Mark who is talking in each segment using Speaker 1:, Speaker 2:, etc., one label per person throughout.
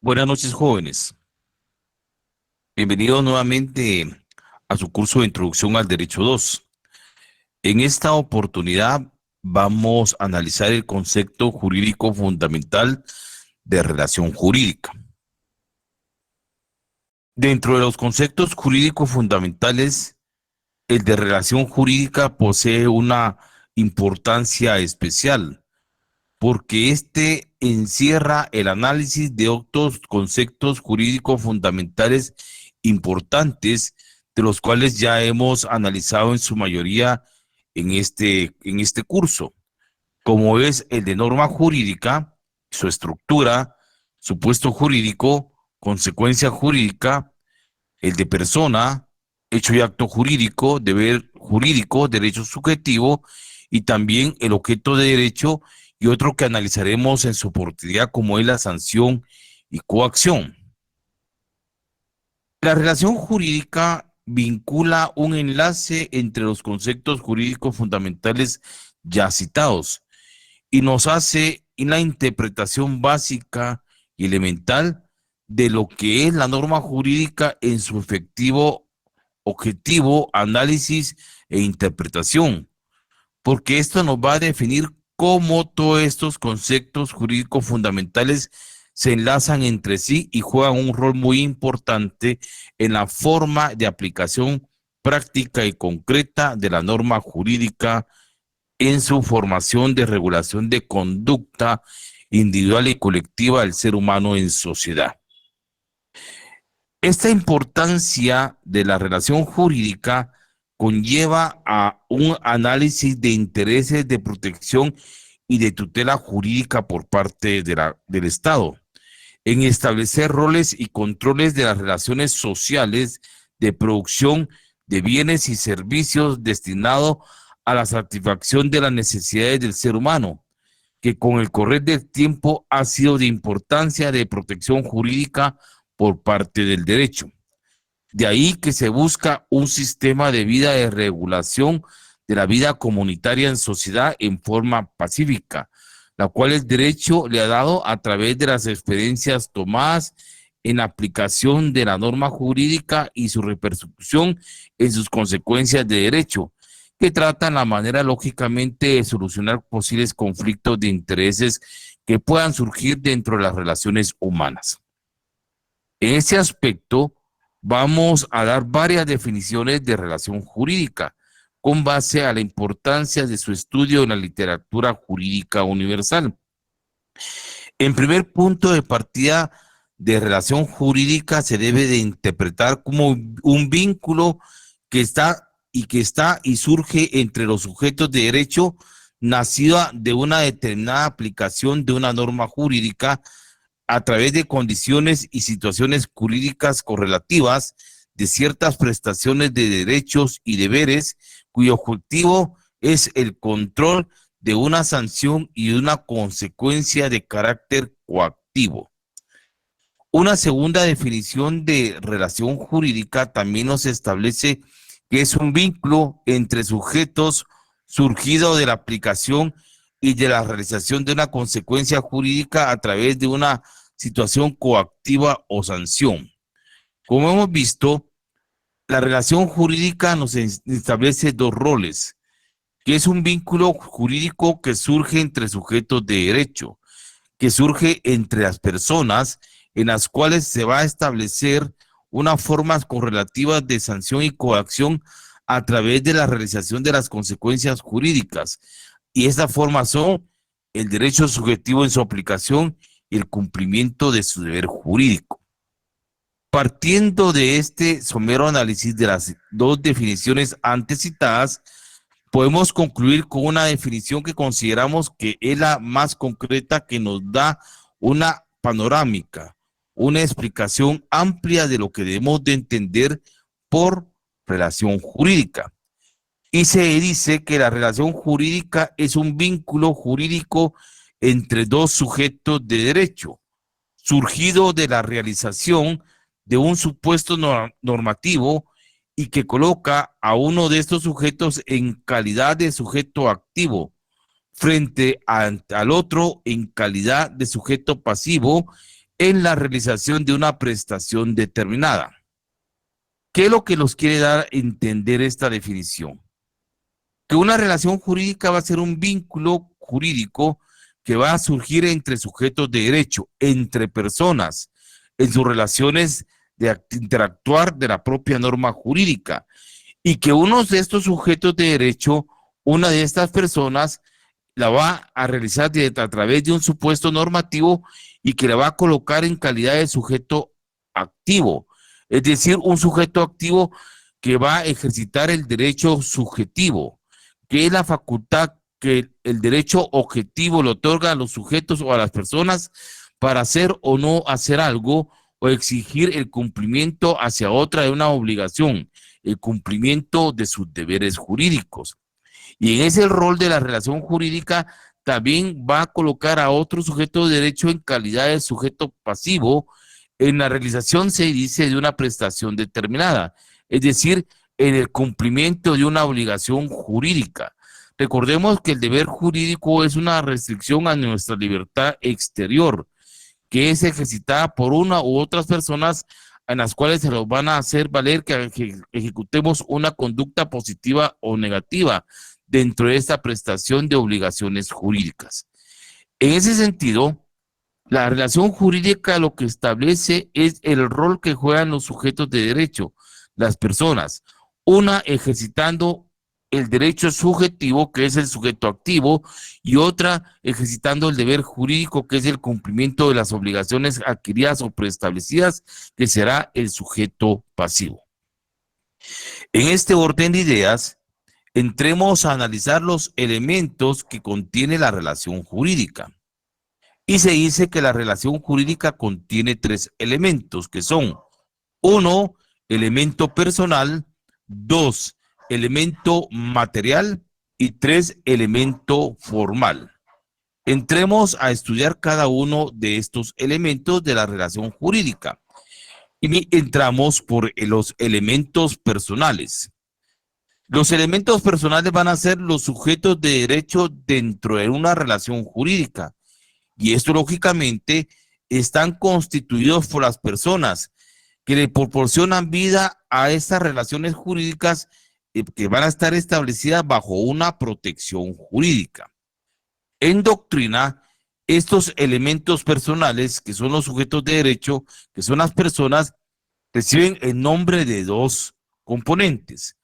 Speaker 1: Buenas noches, jóvenes. Bienvenidos nuevamente a su curso de Introducción al Derecho 2. En esta oportunidad vamos a analizar el concepto jurídico fundamental de relación jurídica. Dentro de los conceptos jurídicos fundamentales, el de relación jurídica posee una importancia especial porque este encierra el análisis de otros conceptos jurídicos fundamentales importantes, de los cuales ya hemos analizado en su mayoría en este curso, como es el de norma jurídica, su estructura, supuesto jurídico, consecuencia jurídica, el de persona, hecho y acto jurídico, deber jurídico, derecho subjetivo y también el objeto de derecho y otro que analizaremos en su oportunidad como es la sanción y coacción. La relación jurídica vincula un enlace entre los conceptos jurídicos fundamentales ya citados y nos hace una interpretación básica y elemental de lo que es la norma jurídica en su efectivo objetivo, análisis e interpretación, porque esto nos va a definir cómo todos estos conceptos jurídicos fundamentales se enlazan entre sí y juegan un rol muy importante en la forma de aplicación práctica y concreta de la norma jurídica en su formación de regulación de conducta individual y colectiva del ser humano en sociedad. Esta importancia de la relación jurídica conlleva a un análisis de intereses de protección y de tutela jurídica por parte del Estado, en establecer roles y controles de las relaciones sociales de producción de bienes y servicios destinados a la satisfacción de las necesidades del ser humano, que con el correr del tiempo ha sido de importancia de protección jurídica por parte del derecho. De ahí que se busca un sistema de vida de regulación de la vida comunitaria en sociedad en forma pacífica, la cual el derecho le ha dado a través de las experiencias tomadas en la aplicación de la norma jurídica y su repercusión en sus consecuencias de derecho, que tratan la manera lógicamente de solucionar posibles conflictos de intereses que puedan surgir dentro de las relaciones humanas. En ese aspecto, vamos a dar varias definiciones de relación jurídica con base a la importancia de su estudio en la literatura jurídica universal. En primer punto de partida de relación jurídica se debe de interpretar como un vínculo que está y surge entre los sujetos de derecho nacida de una determinada aplicación de una norma jurídica a través de condiciones y situaciones jurídicas correlativas de ciertas prestaciones de derechos y deberes cuyo objetivo es el control de una sanción y una consecuencia de carácter coactivo. Una segunda definición de relación jurídica también nos establece que es un vínculo entre sujetos surgido de la aplicación y de la realización de una consecuencia jurídica a través de una situación coactiva o sanción. Como hemos visto, la relación jurídica nos establece dos roles, que es un vínculo jurídico que surge entre sujetos de derecho, que surge entre las personas en las cuales se va a establecer unas formas correlativas de sanción y coacción a través de la realización de las consecuencias jurídicas. Y estas formas son el derecho subjetivo en su aplicación y el cumplimiento de su deber jurídico. Partiendo de este somero análisis de las dos definiciones antes citadas, podemos concluir con una definición que consideramos que es la más concreta, que nos da una panorámica, una explicación amplia de lo que debemos de entender por relación jurídica. Y se dice que la relación jurídica es un vínculo jurídico entre dos sujetos de derecho, surgido de la realización de un supuesto normativo y que coloca a uno de estos sujetos en calidad de sujeto activo frente al otro en calidad de sujeto pasivo en la realización de una prestación determinada. ¿Qué es lo que nos quiere dar a entender esta definición? Que una relación jurídica va a ser un vínculo jurídico que va a surgir entre sujetos de derecho, entre personas, en sus relaciones de interactuar de la propia norma jurídica, y que uno de estos sujetos de derecho, una de estas personas, la va a realizar a través de un supuesto normativo y que la va a colocar en calidad de sujeto activo, es decir, un sujeto activo que va a ejercitar el derecho subjetivo, que es la facultad que el derecho objetivo le otorga a los sujetos o a las personas para hacer o no hacer algo o exigir el cumplimiento hacia otra de una obligación, el cumplimiento de sus deberes jurídicos. Y en ese rol de la relación jurídica también va a colocar a otro sujeto de derecho en calidad de sujeto pasivo en la realización, se dice, de una prestación determinada, es decir, en el cumplimiento de una obligación jurídica. Recordemos que el deber jurídico es una restricción a nuestra libertad exterior, que es ejercitada por una u otras personas en las cuales se nos van a hacer valer que ejecutemos una conducta positiva o negativa dentro de esta prestación de obligaciones jurídicas. En ese sentido, la relación jurídica lo que establece es el rol que juegan los sujetos de derecho, las personas, una ejercitando el derecho subjetivo, que es el sujeto activo, y otra ejercitando el deber jurídico, que es el cumplimiento de las obligaciones adquiridas o preestablecidas, que será el sujeto pasivo. En este orden de ideas, entremos a analizar los elementos que contiene la relación jurídica. Y se dice que la relación jurídica contiene tres elementos, que son: uno, elemento personal; dos, elemento material; y tres, elemento formal. Entremos a estudiar cada uno de estos elementos de la relación jurídica. Y entramos por los elementos personales. Los elementos personales van a ser los sujetos de derecho dentro de una relación jurídica. Y esto, lógicamente, están constituidos por las personas que le proporcionan vida a estas relaciones jurídicas que van a estar establecidas bajo una protección jurídica. En doctrina, estos elementos personales, que son los sujetos de derecho, que son las personas, reciben el nombre de dos componentes.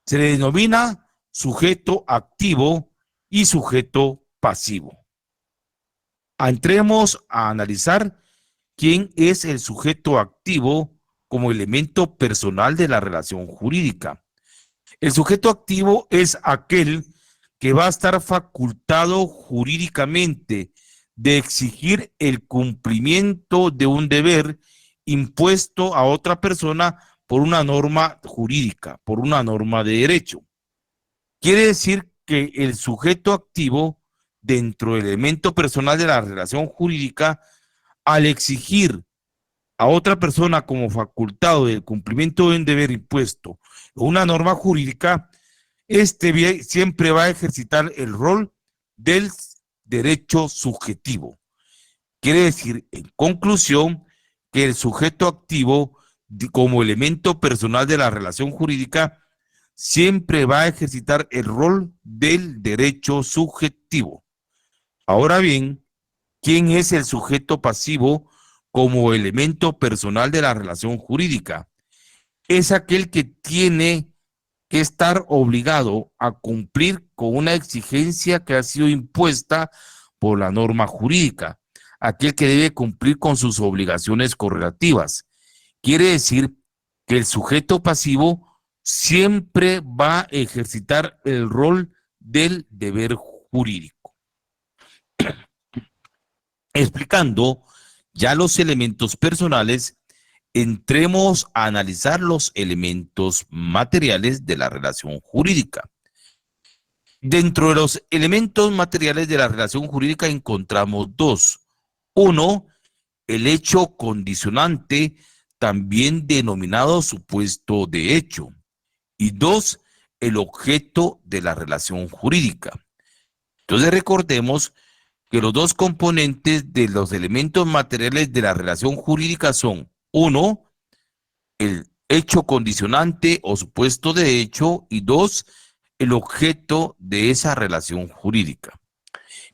Speaker 1: Se le denomina sujeto activo y sujeto pasivo. Entremos a analizar quién es el sujeto activo como elemento personal de la relación jurídica. El sujeto activo es aquel que va a estar facultado jurídicamente de exigir el cumplimiento de un deber impuesto a otra persona por una norma jurídica, por una norma de derecho. Quiere decir que el sujeto activo, dentro del elemento personal de la relación jurídica, al exigir a otra persona como facultado del cumplimiento de un deber impuesto una norma jurídica, siempre va a ejercitar el rol del derecho subjetivo. Quiere decir, en conclusión, que el sujeto activo, como elemento personal de la relación jurídica, siempre va a ejercitar el rol del derecho subjetivo. Ahora bien, ¿quién es el sujeto pasivo como elemento personal de la relación jurídica? Es aquel que tiene que estar obligado a cumplir con una exigencia que ha sido impuesta por la norma jurídica, aquel que debe cumplir con sus obligaciones correlativas. Quiere decir que el sujeto pasivo siempre va a ejercitar el rol del deber jurídico. Explicando ya los elementos personales, entremos a analizar los elementos materiales de la relación jurídica. Dentro de los elementos materiales de la relación jurídica encontramos dos. Uno, el hecho condicionante, también denominado supuesto de hecho. Y dos, el objeto de la relación jurídica. Entonces recordemos que los dos componentes de los elementos materiales de la relación jurídica son, uno, el hecho condicionante o supuesto de hecho, y dos, el objeto de esa relación jurídica.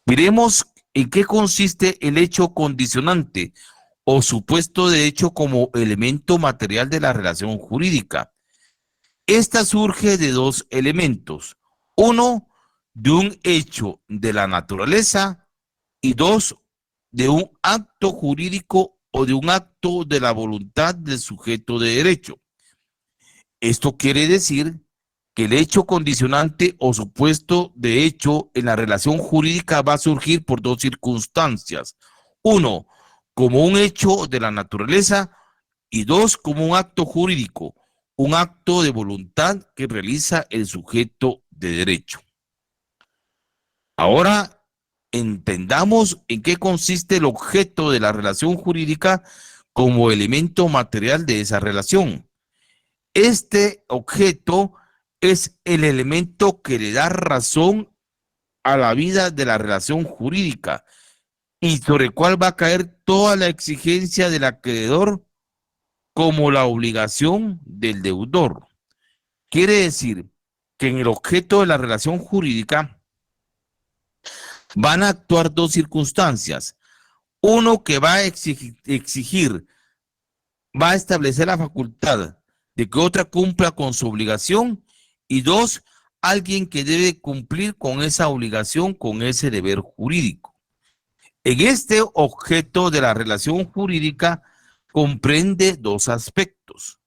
Speaker 1: Miremos en qué consiste el hecho condicionante o supuesto de hecho como elemento material de la relación jurídica. Esta surge de dos elementos. Uno, de un hecho de la naturaleza, y dos, de un acto jurídico o de un acto de la voluntad del sujeto de derecho. Esto quiere decir que el hecho condicionante o supuesto de hecho en la relación jurídica va a surgir por dos circunstancias. Uno, como un hecho de la naturaleza, y dos, como un acto jurídico, un acto de voluntad que realiza el sujeto de derecho. Ahora entendamos en qué consiste el objeto de la relación jurídica como elemento material de esa relación. Este objeto es el elemento que le da razón a la vida de la relación jurídica y sobre el cual va a caer toda la exigencia del acreedor como la obligación del deudor. Quiere decir que en el objeto de la relación jurídica van a actuar dos circunstancias. Uno que va a exigir, va a establecer la facultad de que otra cumpla con su obligación, y dos, alguien que debe cumplir con esa obligación, con ese deber jurídico. En este objeto de la relación jurídica comprende dos aspectos.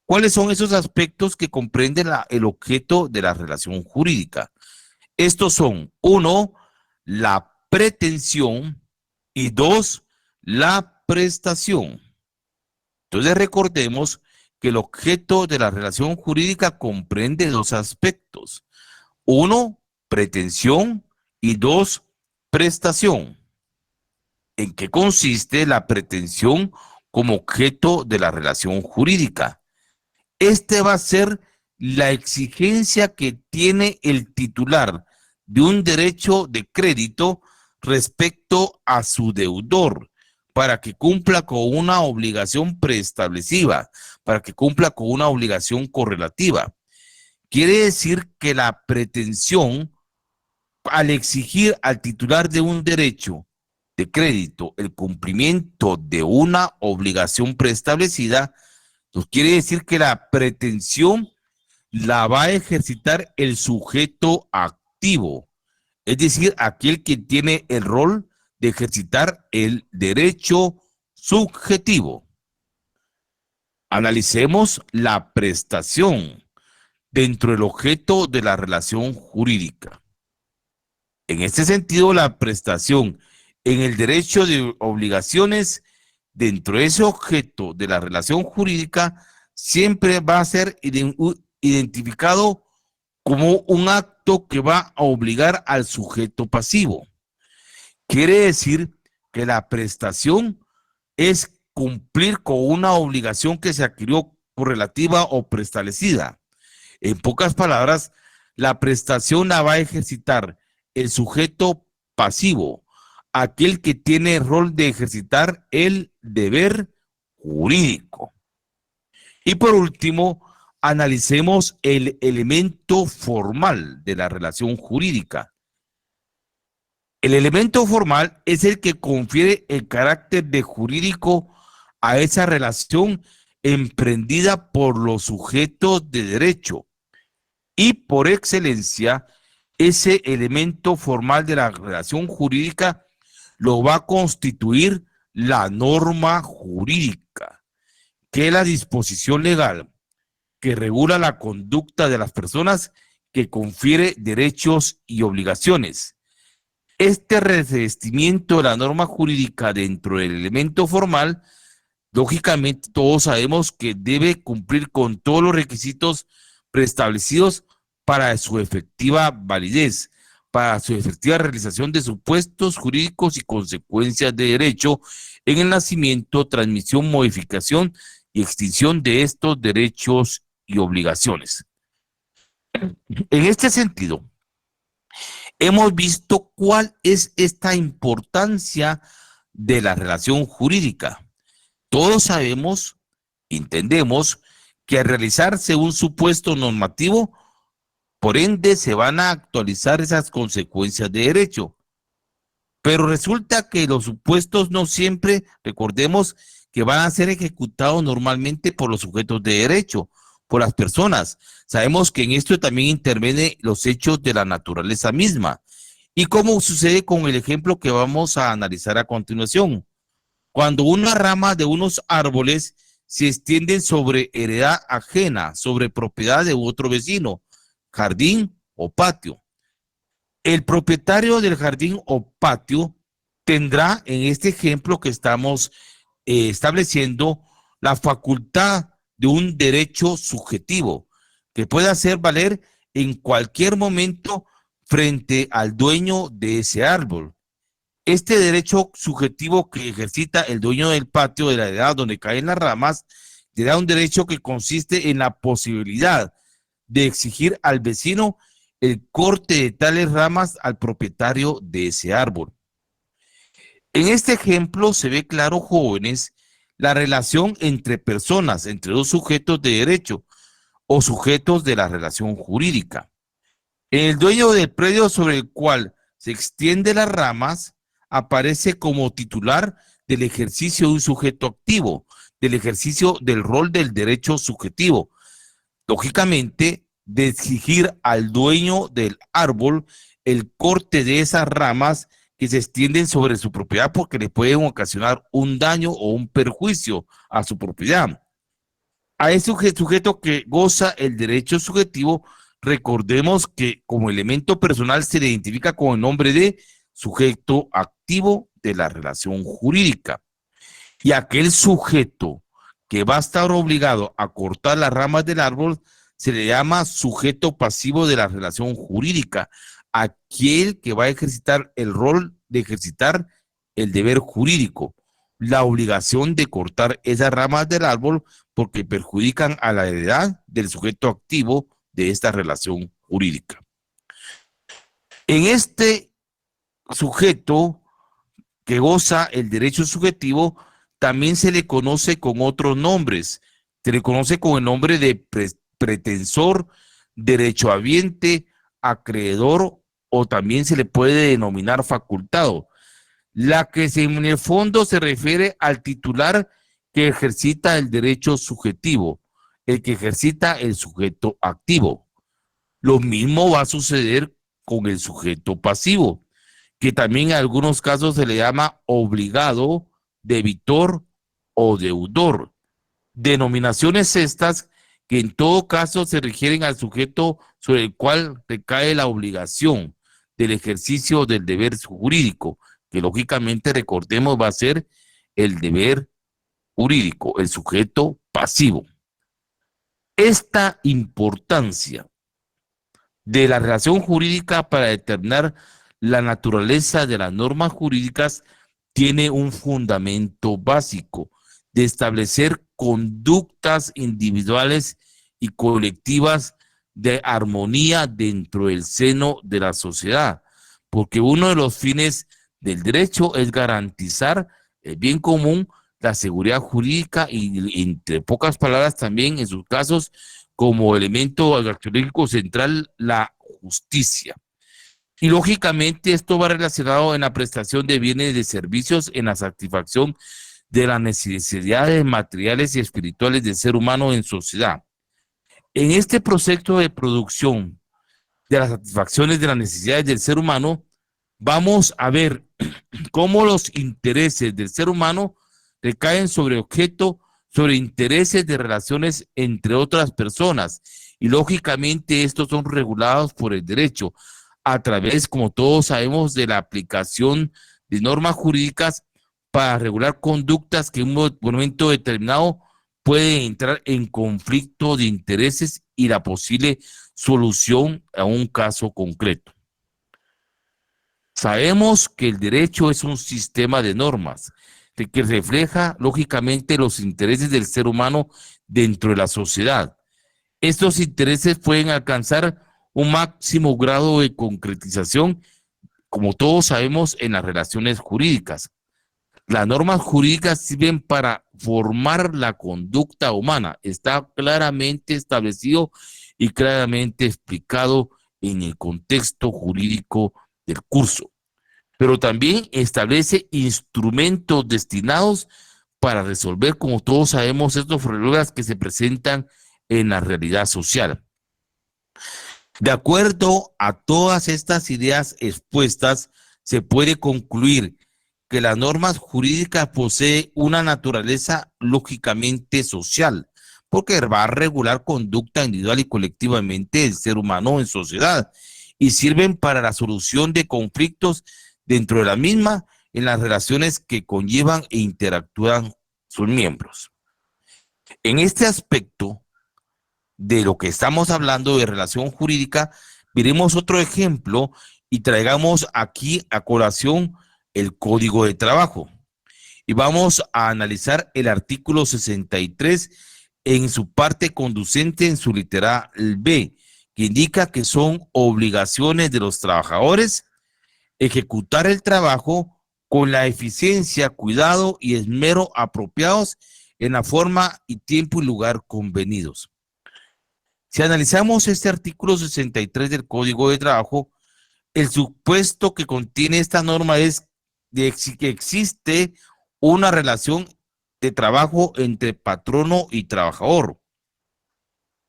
Speaker 1: ¿Cuáles son esos aspectos que comprende el objeto de la relación jurídica? Estos son, uno, la pretensión, y dos, la prestación. Entonces recordemos que el objeto de la relación jurídica comprende dos aspectos. Uno, pretensión, y dos, prestación. ¿En qué consiste la pretensión como objeto de la relación jurídica? Este va a ser la exigencia que tiene el titular de un derecho de crédito respecto a su deudor, para que cumpla con una obligación preestablecida, para que cumpla con una obligación correlativa. Quiere decir que la pretensión, al exigir al titular de un derecho de crédito el cumplimiento de una obligación preestablecida, pues quiere decir que la pretensión la va a ejercitar el sujeto activo, es decir, aquel que tiene el rol de ejercitar el derecho subjetivo. Analicemos la prestación dentro del objeto de la relación jurídica. En este sentido, la prestación en el derecho de obligaciones dentro de ese objeto de la relación jurídica siempre va a ser identificado como un acto que va a obligar al sujeto pasivo. Quiere decir que la prestación es cumplir con una obligación que se adquirió correlativa o preestablecida. En pocas palabras, la prestación la va a ejercitar el sujeto pasivo, aquel que tiene el rol de ejercitar el deber jurídico. Y por último, analicemos el elemento formal de la relación jurídica. El elemento formal es el que confiere el carácter de jurídico a esa relación emprendida por los sujetos de derecho. Y por excelencia, ese elemento formal de la relación jurídica lo va a constituir la norma jurídica, que es la disposición legal que regula la conducta de las personas, que confiere derechos y obligaciones. Este revestimiento de la norma jurídica dentro del elemento formal, lógicamente todos sabemos que debe cumplir con todos los requisitos preestablecidos para su efectiva validez, para su efectiva realización de supuestos jurídicos y consecuencias de derecho en el nacimiento, transmisión, modificación y extinción de estos derechos y obligaciones. En este sentido, hemos visto cuál es esta importancia de la relación jurídica. Todos sabemos, entendemos, que al realizarse un supuesto normativo, por ende se van a actualizar esas consecuencias de derecho. Pero resulta que los supuestos no siempre, recordemos, que van a ser ejecutados normalmente por los sujetos de derecho, por las personas. Sabemos que en esto también intervienen los hechos de la naturaleza misma. Y como sucede con el ejemplo que vamos a analizar a continuación. Cuando una rama de unos árboles se extiende sobre heredad ajena, sobre propiedad de otro vecino, jardín o patio. El propietario del jardín o patio tendrá, en este ejemplo que estamos estableciendo, la facultad de un derecho subjetivo que puede hacer valer en cualquier momento frente al dueño de ese árbol. Este derecho subjetivo que ejercita el dueño del patio de la edad donde caen las ramas, le da un derecho que consiste en la posibilidad de exigir al vecino el corte de tales ramas al propietario de ese árbol. En este ejemplo se ve claro, jóvenes, la relación entre personas, entre dos sujetos de derecho o sujetos de la relación jurídica. El dueño del predio sobre el cual se extienden las ramas aparece como titular del ejercicio de un sujeto activo, del ejercicio del rol del derecho subjetivo. Lógicamente, de exigir al dueño del árbol el corte de esas ramas que se extienden sobre su propiedad porque le pueden ocasionar un daño o un perjuicio a su propiedad. A ese sujeto que goza el derecho subjetivo, recordemos que como elemento personal se le identifica con el nombre de sujeto activo de la relación jurídica. Y aquel sujeto que va a estar obligado a cortar las ramas del árbol se le llama sujeto pasivo de la relación jurídica, aquel que va a ejercitar el rol de ejercitar el deber jurídico, la obligación de cortar esas ramas del árbol porque perjudican a la heredad del sujeto activo de esta relación jurídica. En este sujeto que goza el derecho subjetivo, también se le conoce con otros nombres. Se le conoce con el nombre de pretensor, derechohabiente, acreedor o también se le puede denominar facultado. La que en el fondo se refiere al titular que ejercita el derecho subjetivo, el que ejercita el sujeto activo. Lo mismo va a suceder con el sujeto pasivo, que también en algunos casos se le llama obligado, debitor o deudor. Denominaciones estas que en todo caso se refieren al sujeto sobre el cual recae la obligación del ejercicio del deber jurídico, que lógicamente recordemos va a ser el deber jurídico, el sujeto pasivo. Esta importancia de la relación jurídica para determinar la naturaleza de las normas jurídicas tiene un fundamento básico de establecer conductas individuales y colectivas de armonía dentro del seno de la sociedad, porque uno de los fines del derecho es garantizar el bien común, la seguridad jurídica y, entre pocas palabras, también en sus casos, como elemento actiológico central, la justicia. Y lógicamente esto va relacionado en la prestación de bienes y de servicios, en la satisfacción de las necesidades materiales y espirituales del ser humano en sociedad. En este proceso de producción de las satisfacciones de las necesidades del ser humano, vamos a ver cómo los intereses del ser humano recaen sobre objeto, sobre intereses de relaciones entre otras personas. Y lógicamente estos son regulados por el derecho a través, como todos sabemos, de la aplicación de normas jurídicas para regular conductas que en un momento determinado pueden entrar en conflicto de intereses y la posible solución a un caso concreto. Sabemos que el derecho es un sistema de normas que refleja lógicamente los intereses del ser humano dentro de la sociedad. Estos intereses pueden alcanzar un máximo grado de concretización, como todos sabemos, en las relaciones jurídicas. Las normas jurídicas sirven para formar la conducta humana. Está claramente establecido y claramente explicado en el contexto jurídico del curso, pero también establece instrumentos destinados para resolver, como todos sabemos, estos problemas que se presentan en la realidad social. De acuerdo a todas estas ideas expuestas, se puede concluir que las normas jurídicas poseen una naturaleza lógicamente social, porque va a regular conducta individual y colectivamente del ser humano en sociedad y sirven para la solución de conflictos dentro de la misma en las relaciones que conllevan e interactúan sus miembros. En este aspecto de lo que estamos hablando de relación jurídica, veremos otro ejemplo y traigamos aquí a colación el Código de Trabajo. Y vamos a analizar el artículo 63 en su parte conducente, en su literal B, que indica que son obligaciones de los trabajadores ejecutar el trabajo con la eficiencia, cuidado y esmero apropiados en la forma y tiempo y lugar convenidos. Si analizamos este artículo 63 del Código de Trabajo, el supuesto que contiene esta norma es de que existe una relación de trabajo entre patrono y trabajador.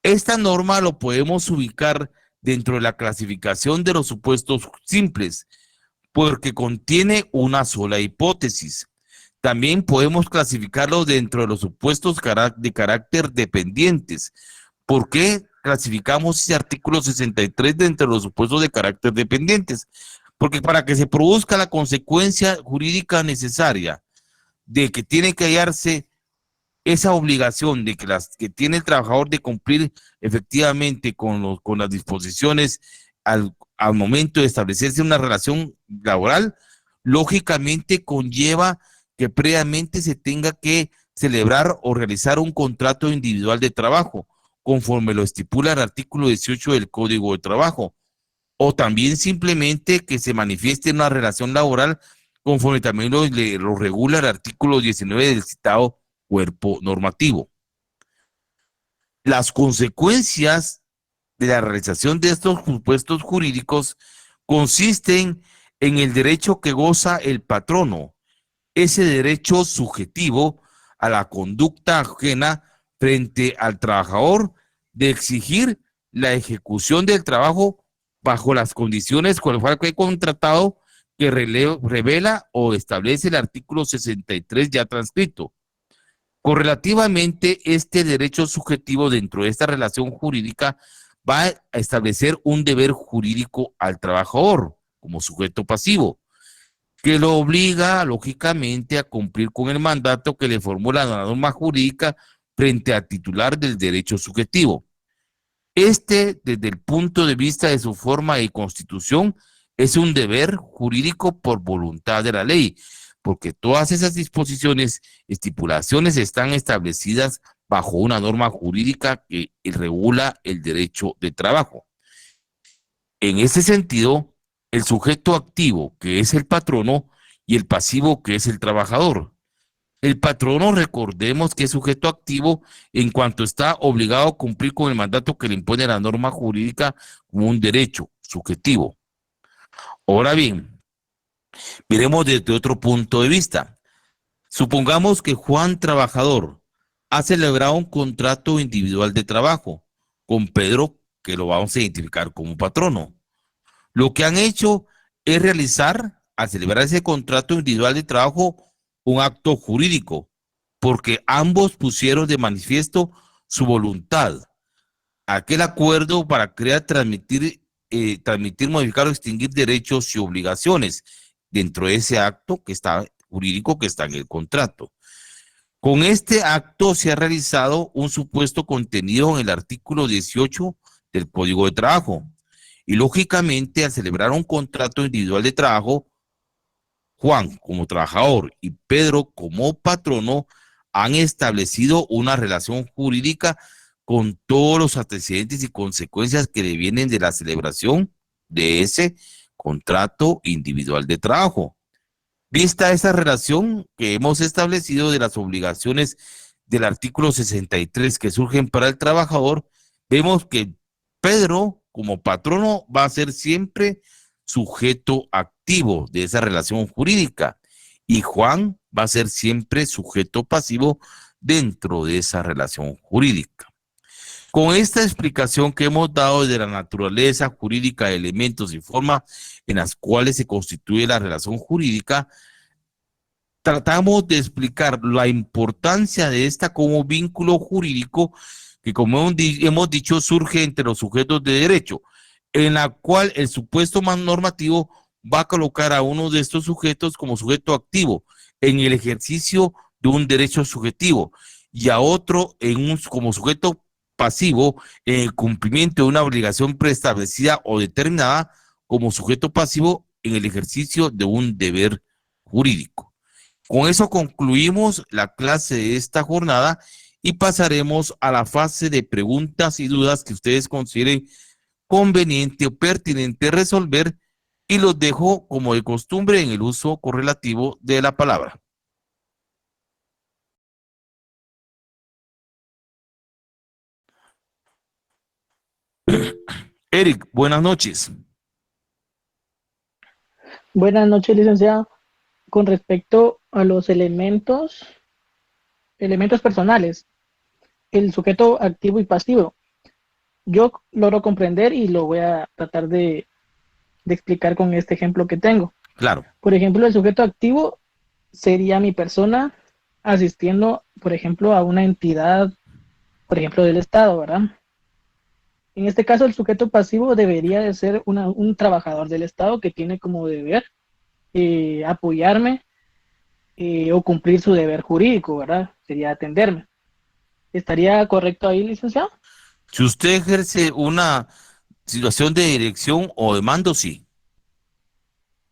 Speaker 1: Esta norma lo podemos ubicar dentro de la clasificación de los supuestos simples, porque contiene una sola hipótesis. También podemos clasificarlo dentro de los supuestos de carácter dependientes. ¿Por qué clasificamos ese artículo 63 dentro de los supuestos de carácter dependientes? Porque para que se produzca la consecuencia jurídica necesaria de que tiene que hallarse esa obligación de que tiene el trabajador de cumplir efectivamente con las disposiciones al momento de establecerse una relación laboral, lógicamente conlleva que previamente se tenga que celebrar o realizar un contrato individual de trabajo, conforme lo estipula el artículo 18 del Código de Trabajo, o también simplemente que se manifieste una relación laboral, conforme también lo regula el artículo 19 del citado cuerpo normativo. Las consecuencias de la realización de estos supuestos jurídicos consisten en el derecho que goza el patrono, ese derecho subjetivo a la conducta ajena frente al trabajador de exigir la ejecución del trabajo bajo las condiciones con las cuales fue contratado, que revela o establece el artículo 63 ya transcrito. Correlativamente, este derecho subjetivo dentro de esta relación jurídica va a establecer un deber jurídico al trabajador como sujeto pasivo, que lo obliga, lógicamente, a cumplir con el mandato que le formula la norma jurídica frente al titular del derecho subjetivo. Este, desde el punto de vista de su forma y constitución, es un deber jurídico por voluntad de la ley, porque todas esas disposiciones, estipulaciones están establecidas bajo una norma jurídica que regula el derecho de trabajo. En ese sentido, el sujeto activo, que es el patrono, y el pasivo, que es el trabajador. El patrono, recordemos que es sujeto activo en cuanto está obligado a cumplir con el mandato que le impone la norma jurídica como un derecho subjetivo. Ahora bien, miremos desde otro punto de vista. Supongamos que Juan Trabajador ha celebrado un contrato individual de trabajo con Pedro, que lo vamos a identificar como patrono. Lo que han hecho es realizar, al celebrar ese contrato individual de trabajo, un acto jurídico, porque ambos pusieron de manifiesto su voluntad. Aquel acuerdo para crear, transmitir, modificar o extinguir derechos y obligaciones dentro de ese acto que está jurídico que está en el contrato. Con este acto se ha realizado un supuesto contenido en el artículo 18 del Código de Trabajo. Y lógicamente, al celebrar un contrato individual de trabajo, Juan como trabajador y Pedro como patrono han establecido una relación jurídica con todos los antecedentes y consecuencias que devienen de la celebración de ese contrato individual de trabajo. Vista esa relación que hemos establecido de las obligaciones del artículo 63 que surgen para el trabajador, vemos que Pedro, como patrono, va a ser siempre sujeto activo de esa relación jurídica y Juan va a ser siempre sujeto pasivo dentro de esa relación jurídica. Con esta explicación que hemos dado de la naturaleza jurídica de elementos y formas en las cuales se constituye la relación jurídica, tratamos de explicar la importancia de esta como vínculo jurídico que, como hemos dicho, surge entre los sujetos de derecho, en la cual el supuesto normativo va a colocar a uno de estos sujetos como sujeto activo en el ejercicio de un derecho subjetivo y a otro como sujeto pasivo en el cumplimiento de una obligación preestablecida o determinada como sujeto pasivo en el ejercicio de un deber jurídico. Con eso concluimos la clase de esta jornada y pasaremos a la fase de preguntas y dudas que ustedes consideren conveniente o pertinente resolver y los dejo como de costumbre en el uso correlativo de la palabra. Eric, buenas noches.
Speaker 2: Buenas noches, licenciado. Con respecto a los elementos personales, el sujeto activo y pasivo, yo logro comprender y lo voy a tratar de explicar con este ejemplo que tengo.
Speaker 1: Claro.
Speaker 2: Por ejemplo, el sujeto activo sería mi persona asistiendo, por ejemplo, a una entidad, por ejemplo, del Estado, ¿verdad? En este caso, el sujeto pasivo debería de ser un trabajador del Estado que tiene como deber apoyarme o cumplir su deber jurídico, ¿verdad? Sería atenderme. ¿Estaría correcto ahí, licenciado?
Speaker 1: Si usted ejerce una situación de dirección o de mando, sí.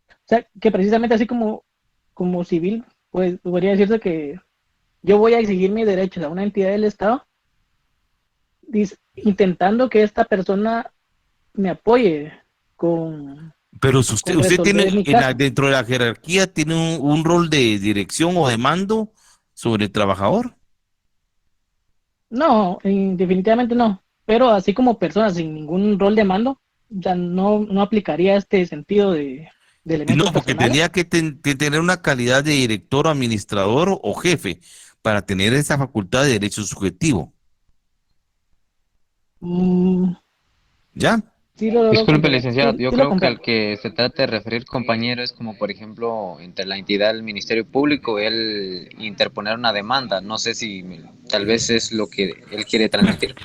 Speaker 2: O sea, que precisamente así como civil, pues podría decirse que yo voy a exigir mis derechos a una entidad del Estado, intentando que esta persona me apoye con,
Speaker 1: Pero si
Speaker 2: con
Speaker 1: usted
Speaker 2: resolver
Speaker 1: tiene
Speaker 2: mi caso.
Speaker 1: dentro de la jerarquía, tiene un rol de dirección o de mando sobre el trabajador.
Speaker 2: No, definitivamente no. Pero así como persona sin ningún rol de mando, ya no aplicaría este sentido de
Speaker 1: Y no,
Speaker 2: elementos
Speaker 1: porque
Speaker 2: personales.
Speaker 1: tenía que tener una calidad de director, administrador o jefe para tener esa facultad de derecho subjetivo.
Speaker 2: Mm,
Speaker 1: ¿Ya?
Speaker 2: sí lo logro
Speaker 3: Disculpe,
Speaker 2: comprender.
Speaker 3: licenciado,
Speaker 2: Sí,
Speaker 3: yo
Speaker 2: sí lo
Speaker 3: creo que
Speaker 2: comprendo.
Speaker 3: al que se trata de referir compañero es como, por ejemplo, entre la entidad del Ministerio Público, él interponer una demanda. No sé si tal vez es lo que él quiere transmitir.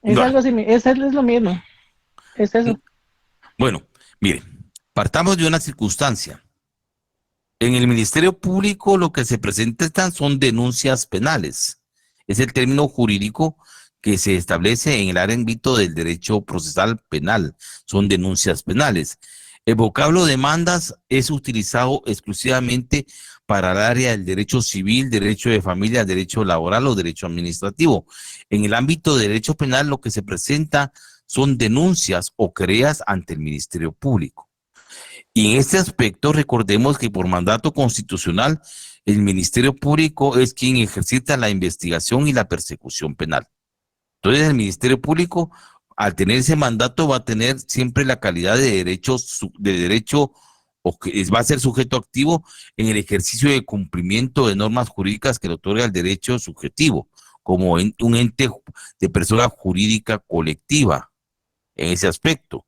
Speaker 2: Es
Speaker 1: No.
Speaker 2: algo así, es lo mismo. Es eso.
Speaker 1: Bueno, mire, partamos de una circunstancia. En el Ministerio Público lo que se presentan son denuncias penales. Es el término jurídico que se establece en el ámbito del derecho procesal penal. Son denuncias penales. El vocablo demandas es utilizado exclusivamente para el área del derecho civil, derecho de familia, derecho laboral o derecho administrativo. En el ámbito de derecho penal lo que se presenta son denuncias o querellas ante el Ministerio Público. Y en este aspecto, recordemos que por mandato constitucional, el Ministerio Público es quien ejercita la investigación y la persecución penal. Entonces, el Ministerio Público, al tener ese mandato, va a tener siempre la calidad de derecho o que va a ser sujeto activo en el ejercicio de cumplimiento de normas jurídicas que le otorga el derecho subjetivo, como un ente de persona jurídica colectiva en ese aspecto.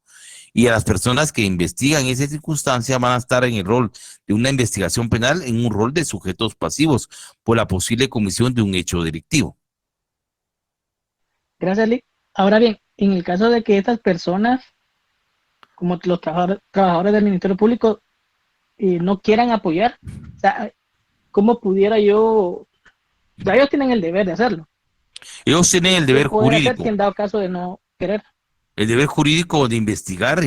Speaker 1: Y a las personas que investigan esa circunstancia van a estar en el rol de una investigación penal, en un rol de sujetos pasivos por la posible comisión de un hecho delictivo.
Speaker 2: Gracias, Lee. Ahora bien, en el caso de que estas personas, como los trabajadores del Ministerio Público, no quieran apoyar, o sea, ¿cómo pudiera yo? O sea, ellos tienen el deber de hacerlo,
Speaker 1: Ellos tienen
Speaker 2: pero
Speaker 1: el
Speaker 2: ¿qué
Speaker 1: deber
Speaker 2: poder hacer si
Speaker 1: jurídico,
Speaker 2: en dado caso de no querer?
Speaker 1: de investigar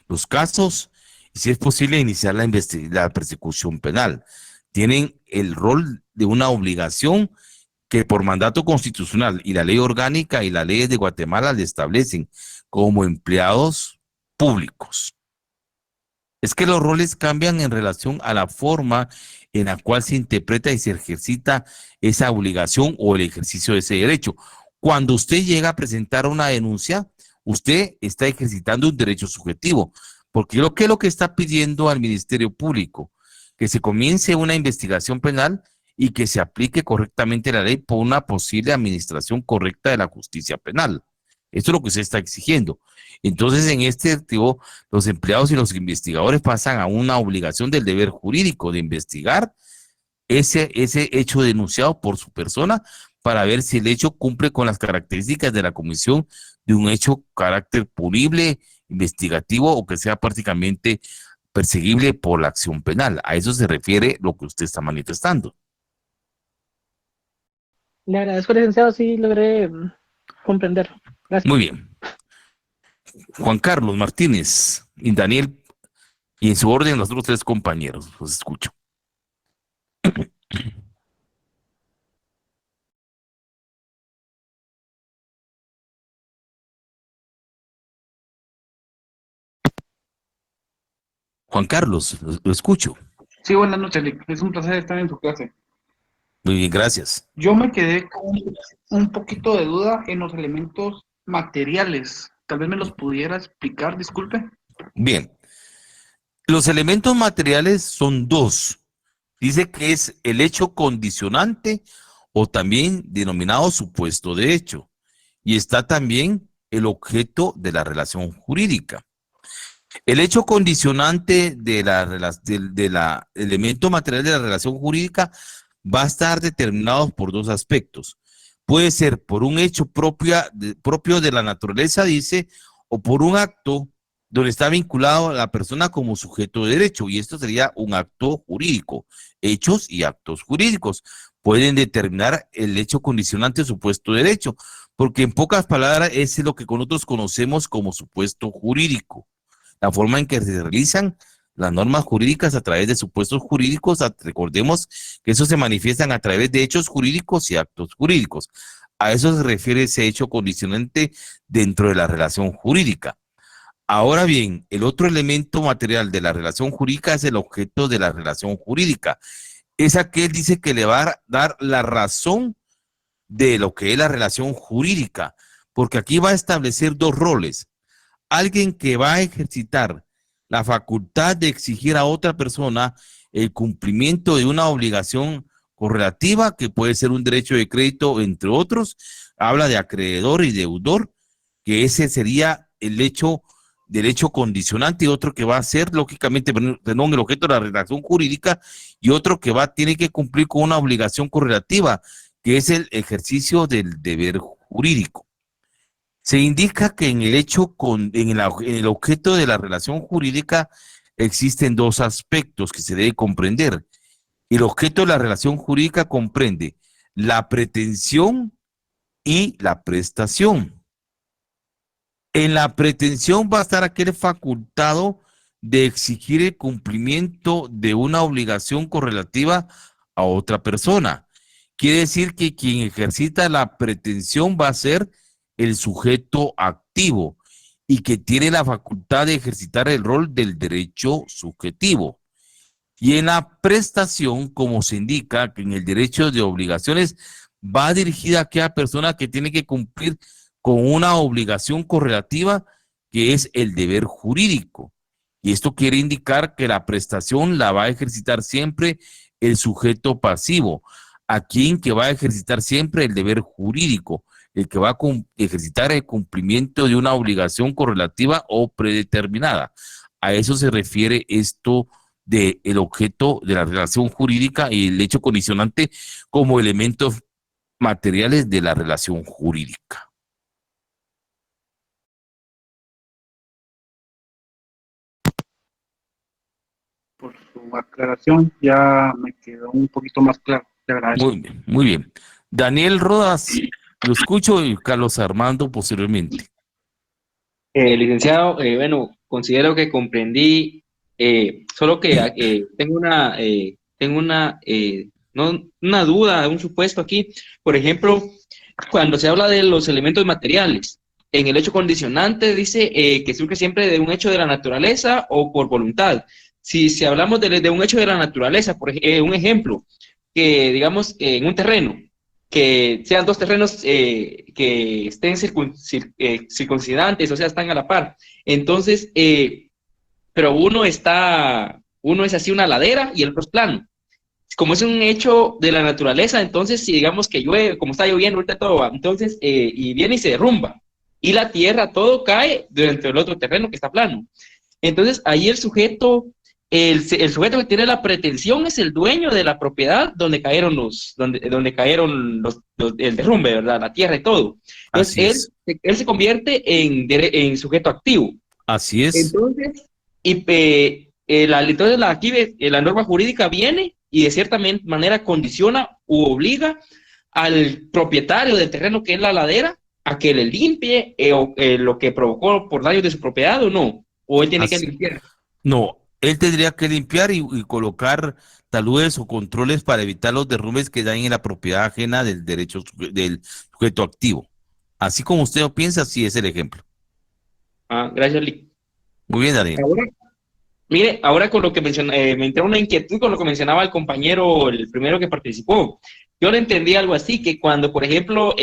Speaker 1: los casos y si es posible iniciar la persecución penal. Tienen el rol de una obligación que por mandato constitucional y la ley orgánica y las leyes de Guatemala le establecen como empleados públicos. Es que los roles cambian en relación a la forma en la cual se interpreta y se ejercita esa obligación o el ejercicio de ese derecho. Cuando usted llega a presentar una denuncia, usted está ejercitando un derecho subjetivo, porque ¿qué es lo que está pidiendo al Ministerio Público? Que se comience una investigación penal y que se aplique correctamente la ley por una posible administración correcta de la justicia penal. Esto es lo que se está exigiendo. Entonces, en este artículo, los empleados y los investigadores pasan a una obligación del deber jurídico de investigar ese hecho denunciado por su persona para ver si el hecho cumple con las características de la comisión de un hecho carácter punible, investigativo o que sea prácticamente perseguible por la acción penal. A eso se refiere lo que usted está manifestando.
Speaker 2: Le agradezco, licenciado, sí logré comprender. Gracias.
Speaker 1: Muy bien. Juan Carlos Martínez y Daniel, y en su orden los otros tres compañeros, los escucho. Juan Carlos, lo escucho.
Speaker 4: Sí, buenas noches, Lick. Es un placer estar en su clase.
Speaker 1: Muy bien, gracias.
Speaker 4: Yo me quedé con un poquito de duda en los elementos materiales. Tal vez me los pudiera explicar, disculpe.
Speaker 1: Bien, los elementos materiales son dos. Dice que es el hecho condicionante o también denominado supuesto de hecho. Y está también el objeto de la relación jurídica. El hecho condicionante del elemento material de la relación jurídica va a estar determinado por dos aspectos. Puede ser por un hecho propio de la naturaleza, dice, o por un acto donde está vinculado a la persona como sujeto de derecho, y esto sería un acto jurídico. Hechos y actos jurídicos pueden determinar el hecho condicionante supuesto derecho, porque en pocas palabras es lo que nosotros conocemos como supuesto jurídico. La forma en que se realizan las normas jurídicas a través de supuestos jurídicos, recordemos que eso se manifiestan a través de hechos jurídicos y actos jurídicos. A eso se refiere ese hecho condicionante dentro de la relación jurídica. Ahora bien, el otro elemento material de la relación jurídica es el objeto de la relación jurídica. Es aquel, dice, que le va a dar la razón de lo que es la relación jurídica, porque aquí va a establecer dos roles. Alguien que va a ejercitar la facultad de exigir a otra persona el cumplimiento de una obligación correlativa, que puede ser un derecho de crédito, entre otros. Habla de acreedor y deudor, que ese sería el hecho derecho condicionante, y otro que va a ser, lógicamente, perdón, el objeto de la relación jurídica, y otro que tiene que cumplir con una obligación correlativa, que es el ejercicio del deber jurídico. Se indica que en el en el objeto de la relación jurídica existen dos aspectos que se debe comprender. El objeto de la relación jurídica comprende la pretensión y la prestación. En la pretensión va a estar aquel facultado de exigir el cumplimiento de una obligación correlativa a otra persona. Quiere decir que quien ejercita la pretensión va a ser el sujeto activo y que tiene la facultad de ejercitar el rol del derecho subjetivo. Y en la prestación, como se indica, que en el derecho de obligaciones va dirigida a aquella persona que tiene que cumplir con una obligación correlativa, que es el deber jurídico. Y esto quiere indicar que la prestación la va a ejercitar siempre el sujeto pasivo, a quien que va a ejercitar siempre el deber jurídico, el que va a ejercitar el cumplimiento de una obligación correlativa o predeterminada. A eso se refiere esto del objeto de la relación jurídica y el hecho condicionante como elementos materiales de la relación jurídica.
Speaker 4: Por su aclaración ya me quedó un poquito más claro. Le agradezco.
Speaker 1: Muy bien, muy bien. Daniel Rodas, lo escucho, y Carlos Armando posteriormente.
Speaker 5: Licenciado, bueno, considero que comprendí, solo que tengo una no una duda, un supuesto aquí. Por ejemplo, cuando se habla de los elementos materiales, en el hecho condicionante dice que surge siempre de un hecho de la naturaleza o por voluntad. Si hablamos de un hecho de la naturaleza, un ejemplo, que digamos en un terreno, que sean dos terrenos que estén circuncidantes, o sea, están a la par. Entonces, pero uno es así una ladera y el otro es plano. Como es un hecho de la naturaleza, entonces si digamos que llueve, como está lloviendo ahorita todo, ¿va? Entonces, y viene y se derrumba, y la tierra, todo cae dentro del otro terreno que está plano. Entonces, ahí el sujeto que tiene la pretensión es el dueño de la propiedad donde cayeron el derrumbe, ¿verdad? La tierra y todo. Entonces, él se convierte en sujeto activo.
Speaker 1: Así es.
Speaker 5: Entonces, la norma jurídica viene y de cierta manera condiciona u obliga al propietario del terreno, que es la ladera, a que le limpie lo que provocó por daños de su propiedad, o no, o él tiene que limpiar.
Speaker 1: No, él tendría que limpiar y colocar taludes o controles para evitar los derrumbes que dañen la propiedad ajena del del sujeto activo. Así como usted lo piensa, así es el ejemplo.
Speaker 5: Gracias, Lick.
Speaker 1: Muy bien, Daniel.
Speaker 5: Mire, ahora con lo que me entró una inquietud con lo que mencionaba el compañero, el primero que participó. Yo le entendí algo así, que cuando, por ejemplo,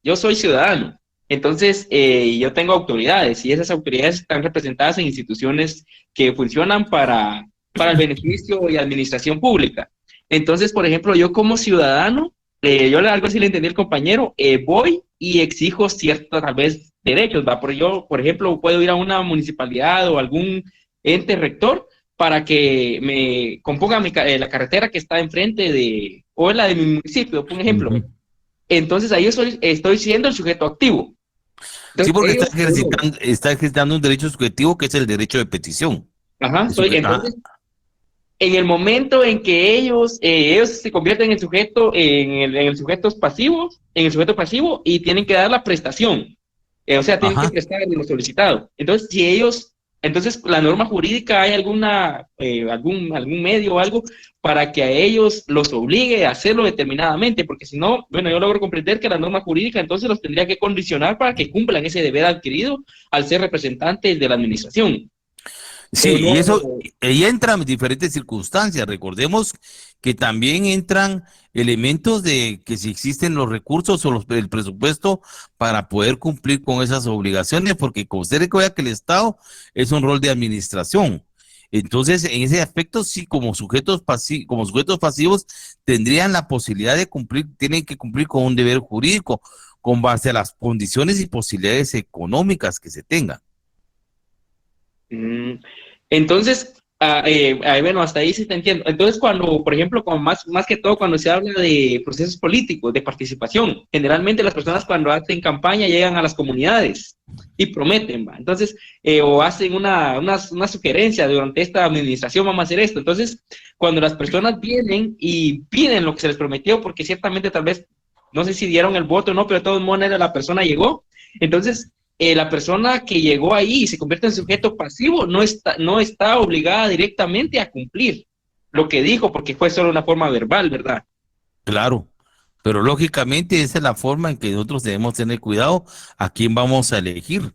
Speaker 5: yo soy ciudadano, entonces yo tengo autoridades y esas autoridades están representadas en instituciones que funcionan para el beneficio y administración pública. Entonces, por ejemplo, yo como ciudadano, algo así le entendí al compañero, voy y exijo ciertos, tal vez, derechos, ¿va? Porque yo, por ejemplo, puedo ir a una municipalidad o algún ente rector para que me componga la carretera que está enfrente o la de mi municipio, por ejemplo.
Speaker 1: Uh-huh.
Speaker 5: Entonces ahí estoy siendo el sujeto activo. Entonces,
Speaker 1: sí, porque está ejercitando un derecho subjetivo que es el derecho de petición.
Speaker 5: Ajá, entonces, en el momento en que ellos se convierten en el sujeto pasivo y tienen que dar la prestación. O sea, tienen que prestar lo solicitado. Entonces, la norma jurídica, ¿hay algún medio o algo para que a ellos los obligue a hacerlo determinadamente? Porque si no, bueno, yo logro comprender que la norma jurídica entonces los tendría que condicionar para que cumplan ese deber adquirido al ser representantes de la administración.
Speaker 1: Sí, y eso, ahí entran diferentes circunstancias. Recordemos que también entran elementos de que si existen los recursos o el presupuesto para poder cumplir con esas obligaciones, porque como usted recuerda que el Estado es un rol de administración. Entonces, en ese aspecto, sí, como sujetos pasivos, tendrían la posibilidad de tienen que cumplir con un deber jurídico con base a las condiciones y posibilidades económicas que se tengan.
Speaker 5: Entonces, bueno, hasta ahí sí te entiendo. Entonces, cuando, por ejemplo, más que todo cuando se habla de procesos políticos, de participación, generalmente las personas cuando hacen campaña llegan a las comunidades y prometen, ¿va? Entonces, o hacen una sugerencia durante esta administración, vamos a hacer esto. Entonces, cuando las personas vienen y piden lo que se les prometió, porque ciertamente tal vez, no sé si dieron el voto o no, pero de todas maneras la persona llegó, entonces la persona que llegó ahí y se convierte en sujeto pasivo no está obligada directamente a cumplir lo que dijo, porque fue solo una forma verbal, ¿verdad?
Speaker 1: Claro, pero lógicamente esa es la forma en que nosotros debemos tener cuidado a quién vamos a elegir,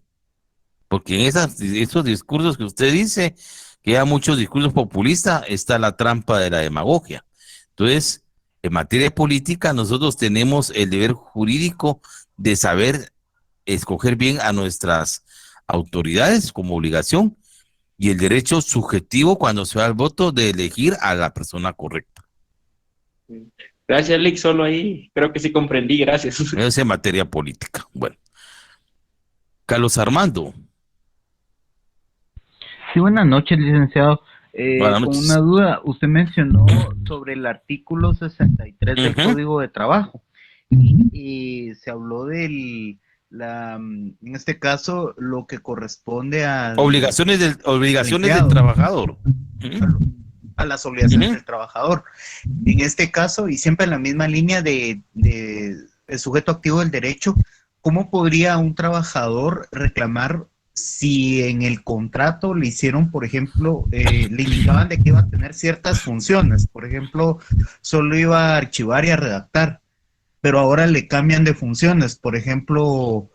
Speaker 1: porque en esos discursos que usted dice, que hay muchos discursos populistas, está la trampa de la demagogia. Entonces, en materia política, nosotros tenemos el deber jurídico de saber escoger bien a nuestras autoridades como obligación y el derecho subjetivo cuando se va al voto de elegir a la persona correcta.
Speaker 5: Gracias, Lick, solo ahí creo que sí comprendí, gracias.
Speaker 1: Eso es en materia política. Bueno, Carlos Armando.
Speaker 6: Sí, buenas noches, licenciado.
Speaker 1: Buenas
Speaker 6: con
Speaker 1: noches.
Speaker 6: una duda, usted mencionó sobre el artículo 63 del Código de Trabajo y se habló en este caso, lo que corresponde a
Speaker 1: Obligaciones del trabajador.
Speaker 6: A las obligaciones del trabajador. En este caso, y siempre en la misma línea de el sujeto activo del derecho, ¿cómo podría un trabajador reclamar si en el contrato le hicieron, por ejemplo, le indicaban de que iba a tener ciertas funciones, por ejemplo, solo iba a archivar y a redactar, pero ahora le cambian de funciones, por ejemplo,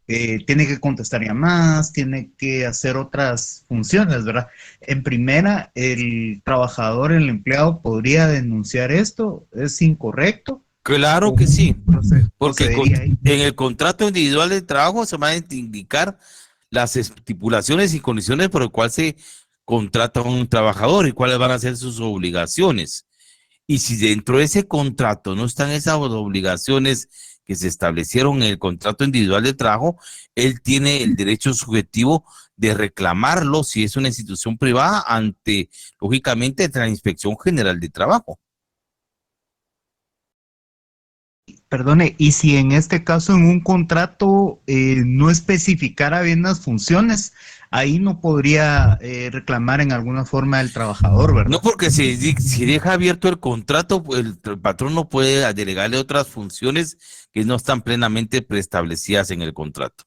Speaker 6: tiene que contestar llamadas, tiene que hacer otras funciones, ¿verdad? En primera, el trabajador, el empleado podría denunciar esto, ¿es incorrecto?
Speaker 1: Claro
Speaker 6: ¿O
Speaker 1: que sí, porque
Speaker 6: procedería ahí?
Speaker 1: en el contrato individual de trabajo se van a indicar las estipulaciones y condiciones por el cual se contrata a un trabajador y cuáles van a ser sus obligaciones. Y si dentro de ese contrato no están esas obligaciones que se establecieron en el contrato individual de trabajo, él tiene el derecho subjetivo de reclamarlo si es una institución privada ante, lógicamente, la Inspección General de Trabajo.
Speaker 6: Perdone, y si en este caso en un contrato no especificara bien las funciones, ahí no podría reclamar en alguna forma el trabajador,
Speaker 1: No,
Speaker 6: ¿verdad?
Speaker 1: porque si deja abierto el contrato, pues, el patrón no puede delegarle otras funciones que no están plenamente preestablecidas en el contrato.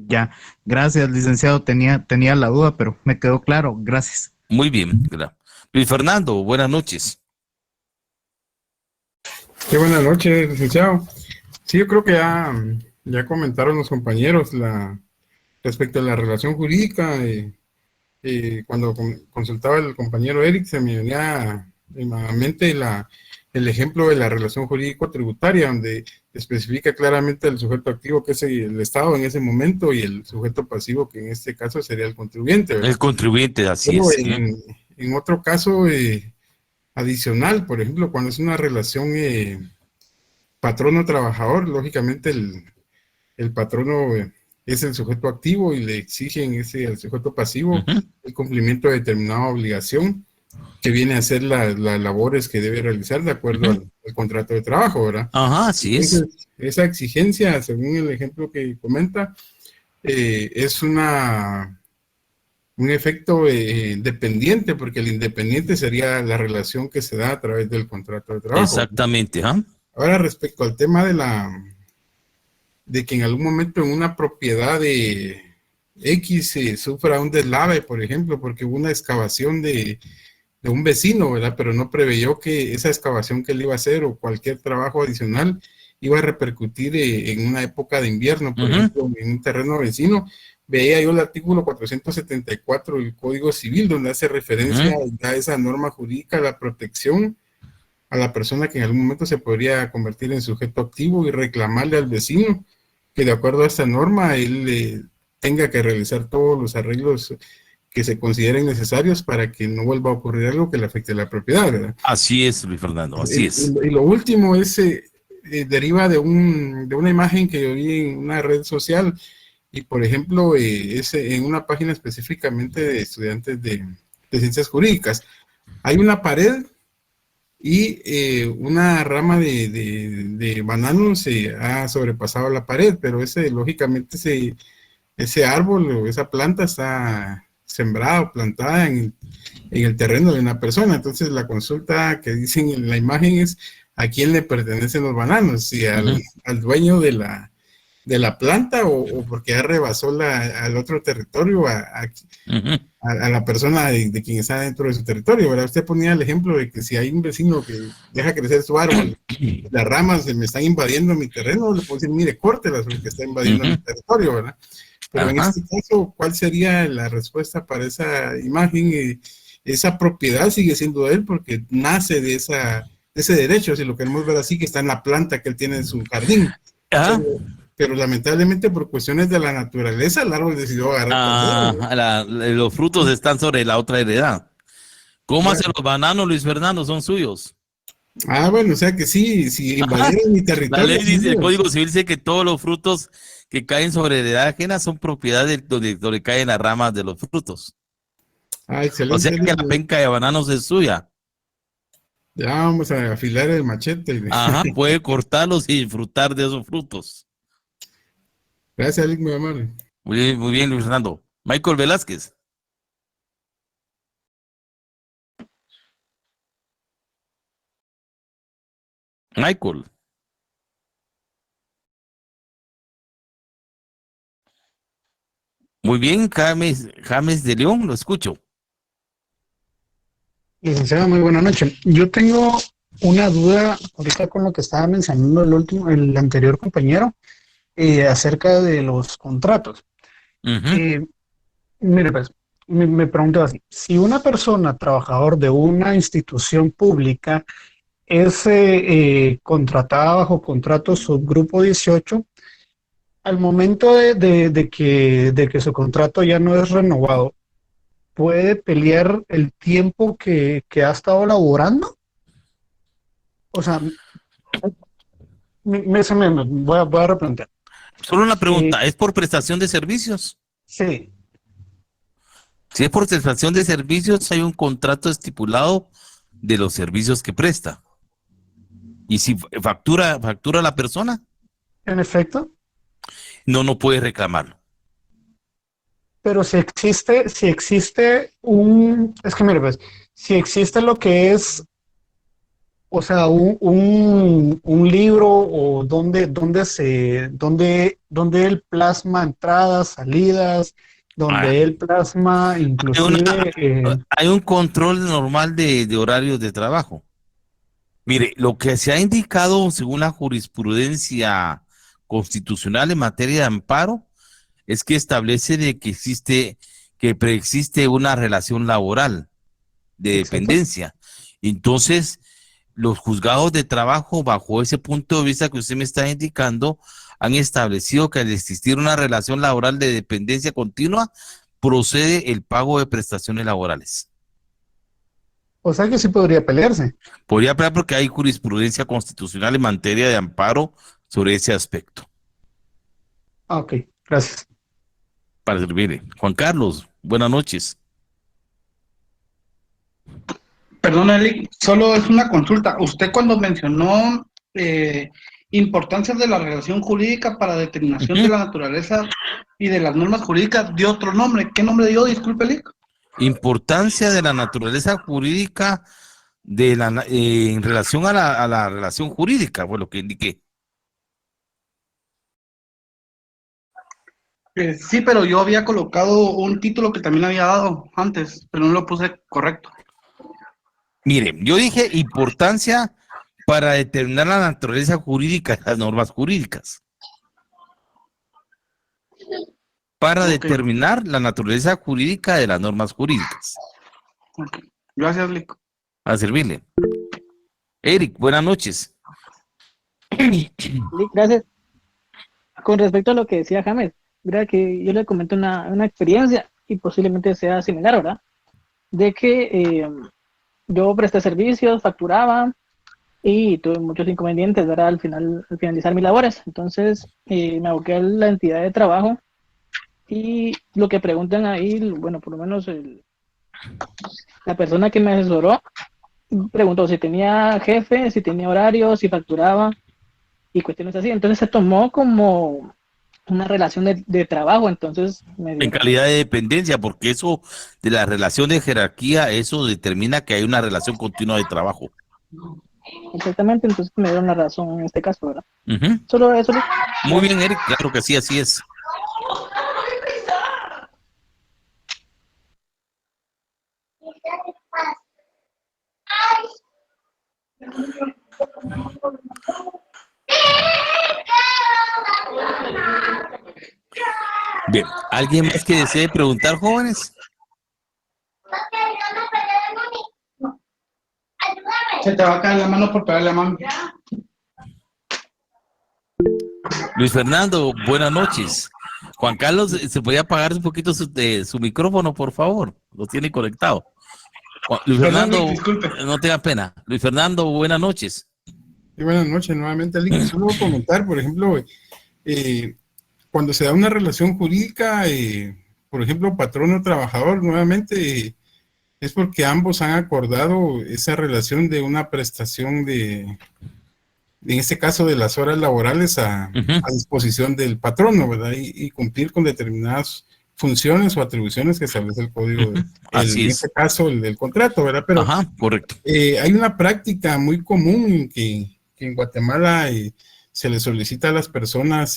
Speaker 6: Ya, gracias, licenciado. Tenía la duda, pero me quedó claro. Gracias.
Speaker 1: Muy bien, Luis Fernando, buenas noches.
Speaker 7: Qué buenas noches, licenciado. Sí, yo creo que ya comentaron los compañeros respecto a la relación jurídica. Cuando consultaba el compañero Eric, se me venía en la mente el ejemplo de la relación jurídico-tributaria, donde especifica claramente el sujeto activo, que es el Estado en ese momento, y el sujeto pasivo, que en este caso sería el contribuyente, ¿verdad?
Speaker 1: El contribuyente, así
Speaker 7: Pero
Speaker 1: es.
Speaker 7: en otro caso adicional, por ejemplo, cuando es una relación patrono-trabajador, lógicamente el patrono es el sujeto activo y le exigen al sujeto pasivo
Speaker 1: Ujú.
Speaker 7: el cumplimiento de determinada obligación que viene a hacer las labores que debe realizar de acuerdo
Speaker 1: Ujú.
Speaker 7: al contrato de trabajo, ¿verdad?
Speaker 1: Ajá, así es.
Speaker 7: Entonces, esa exigencia, según el ejemplo que comenta, es un efecto dependiente, porque el independiente sería la relación que se da a través del contrato de trabajo.
Speaker 1: Exactamente, ¿ah?
Speaker 7: Ahora, respecto al tema de que en algún momento en una propiedad de X se sufra un deslave, por ejemplo, porque hubo una excavación de un vecino, ¿verdad? Pero no preveyó que esa excavación que él iba a hacer o cualquier trabajo adicional iba a repercutir en una época de invierno, por
Speaker 1: Ujú.
Speaker 7: ejemplo, en un terreno vecino. Veía yo el artículo 474 del Código Civil, donde hace referencia
Speaker 1: Ujú.
Speaker 7: a esa norma jurídica, la protección a la persona que en algún momento se podría convertir en sujeto activo y reclamarle al vecino que de acuerdo a esta norma él tenga que realizar todos los arreglos que se consideren necesarios para que no vuelva a ocurrir algo que le afecte a la propiedad, ¿verdad?
Speaker 1: Así es, Luis Fernando, así es.
Speaker 7: Y lo último es, deriva de una imagen que yo vi en una red social y, por ejemplo, es en una página específicamente de estudiantes de ciencias jurídicas. Hay una pared y una rama de banano se ha sobrepasado la pared, pero lógicamente, ese árbol o esa planta está sembrada o plantada en el terreno de una persona. Entonces, la consulta que dicen en la imagen es a quién le pertenecen los bananos, si
Speaker 1: Ujú.
Speaker 7: al dueño de la planta o porque ya rebasó al otro territorio,
Speaker 1: Ujú.
Speaker 7: a la persona de quien está dentro de su territorio, ¿verdad? Usted ponía el ejemplo de que si hay un vecino que deja crecer su árbol, las ramas se me están invadiendo mi terreno, le puedo decir, mire, córtelas porque está invadiendo mi
Speaker 1: Ujú.
Speaker 7: territorio, ¿verdad? Pero en
Speaker 1: Ajá.
Speaker 7: este caso, ¿cuál sería la respuesta para esa imagen? Esa propiedad sigue siendo de él porque nace de ese derecho, si lo queremos ver así, que está en la planta que él tiene en su jardín.
Speaker 1: Ajá.
Speaker 7: Pero lamentablemente por cuestiones de la naturaleza, el árbol decidió agarrar cordero, ¿verdad?
Speaker 1: Ah, los frutos están sobre la otra heredad. ¿Cómo hacen
Speaker 7: Bueno,
Speaker 1: los bananos, Luis Fernando? Son suyos.
Speaker 7: bueno, o sea que sí, si
Speaker 1: Ajá.
Speaker 7: invadieron mi
Speaker 1: La
Speaker 7: territorio,
Speaker 1: ley
Speaker 7: sí,
Speaker 1: dice, el
Speaker 7: mío.
Speaker 1: Código Civil dice que todos los frutos que caen sobre heredad ajena son propiedad de donde caen las ramas de los frutos.
Speaker 7: Ah,
Speaker 1: O sea
Speaker 7: excelente,
Speaker 1: que la
Speaker 7: Eric.
Speaker 1: penca de bananos es suya.
Speaker 7: Ya vamos a afilar el machete.
Speaker 1: Ajá, puede cortarlos y disfrutar de esos frutos.
Speaker 7: Gracias, Eric, muy amable.
Speaker 1: Muy bien, Luis Fernando. Michael Velázquez. Michael. Muy bien, James de León, lo escucho.
Speaker 8: Licenciado, muy buena noche. Yo tengo una duda ahorita con lo que estaba mencionando el anterior compañero acerca de los contratos.
Speaker 1: Ujú.
Speaker 8: Mire, pues, me pregunto así, si una persona, trabajador de una institución pública, es contratada bajo contrato subgrupo 18, al momento de que su contrato ya no es renovado, ¿puede pelear el tiempo que ha estado laborando? O sea, voy a replantear.
Speaker 1: Solo una
Speaker 8: Eh,
Speaker 1: pregunta, ¿es por prestación de servicios?
Speaker 8: sí,
Speaker 1: Si es por prestación de servicios, hay un contrato estipulado de los servicios que presta. Y si factura la persona,
Speaker 8: en efecto,
Speaker 1: no puede reclamarlo.
Speaker 8: pero si existe es que mire, pues, si existe lo que es, o sea, un libro o donde él plasma entradas, salidas,
Speaker 1: Ah,
Speaker 8: donde él plasma
Speaker 1: Hay, una-
Speaker 8: inclusive,
Speaker 1: hay un control normal de horarios de trabajo. Mire, lo que se ha indicado según la jurisprudencia constitucional en materia de amparo es que establece de que preexiste una relación laboral de
Speaker 8: exacto.
Speaker 1: dependencia. Entonces, los juzgados de trabajo, bajo ese punto de vista que usted me está indicando, han establecido que al existir una relación laboral de dependencia continua, procede el pago de prestaciones laborales.
Speaker 8: O sea que sí podría pelearse.
Speaker 1: Podría hablar porque hay jurisprudencia constitucional en materia de amparo sobre ese aspecto.
Speaker 8: Ah, ok, gracias.
Speaker 1: Para servirle. Juan Carlos, buenas noches.
Speaker 4: Perdón, Eli, solo es una consulta. Usted cuando mencionó importancias de la relación jurídica para determinación de
Speaker 1: Ujú.
Speaker 4: la naturaleza y de las normas jurídicas, dio otro nombre. ¿Qué nombre dio? Disculpe, Eli.
Speaker 1: Importancia de la naturaleza jurídica en relación a la relación jurídica, fue lo que indiqué.
Speaker 4: Sí, pero yo había colocado un título que también había dado antes, pero no lo puse correcto.
Speaker 1: Mire, yo dije importancia para determinar la naturaleza jurídica de las normas jurídicas. Para
Speaker 4: Ok,
Speaker 1: determinar la naturaleza jurídica de las normas jurídicas.
Speaker 4: ok. Gracias, Lico.
Speaker 1: A servirle. Eric, buenas noches.
Speaker 2: Gracias. Con respecto a lo que decía James, mira que yo le comento una experiencia y posiblemente sea similar, ¿verdad? De que yo presté servicios, facturaba y tuve muchos inconvenientes, ¿verdad? Al finalizar mis labores. Entonces me aboqué a la entidad de trabajo y lo que preguntan ahí, bueno, por lo menos la persona que me asesoró preguntó si tenía jefe, si tenía horario, si facturaba y cuestiones así. Entonces se tomó como una relación de trabajo, entonces me
Speaker 1: En
Speaker 2: dieron,
Speaker 1: calidad de dependencia, porque eso de la relación de jerarquía, eso determina que hay una relación continua de trabajo.
Speaker 2: exactamente, entonces me dieron la razón en este caso, ¿verdad?
Speaker 1: Ujú.
Speaker 2: Solo eso.
Speaker 1: Muy bien, Eric, claro que sí, así es. Bien, ¿alguien más que desee preguntar, jóvenes?
Speaker 4: Se te va a caer la mano por pegarle la mano.
Speaker 1: Luis Fernando, buenas noches. Juan Carlos, ¿se podía apagar un poquito su micrófono, por favor? Lo tiene conectado. Luis
Speaker 4: Perdón,
Speaker 1: Fernando,
Speaker 4: Lick, disculpe.
Speaker 1: no tenga pena. Luis Fernando, buenas noches.
Speaker 7: Y buenas noches nuevamente, Lick. Solo comentar, por ejemplo, cuando se da una relación jurídica, por ejemplo, patrono-trabajador, nuevamente, es porque ambos han acordado esa relación de una prestación en este caso de las horas laborales a
Speaker 1: Ujú.
Speaker 7: disposición del patrono, ¿verdad? Y cumplir con determinadas funciones o atribuciones que establece el código,
Speaker 1: Ujú. Así
Speaker 7: en
Speaker 1: es.
Speaker 7: este caso, el del contrato, ¿verdad? Pero
Speaker 1: Ajá, correcto.
Speaker 7: hay una práctica muy común que en Guatemala se le solicita a las personas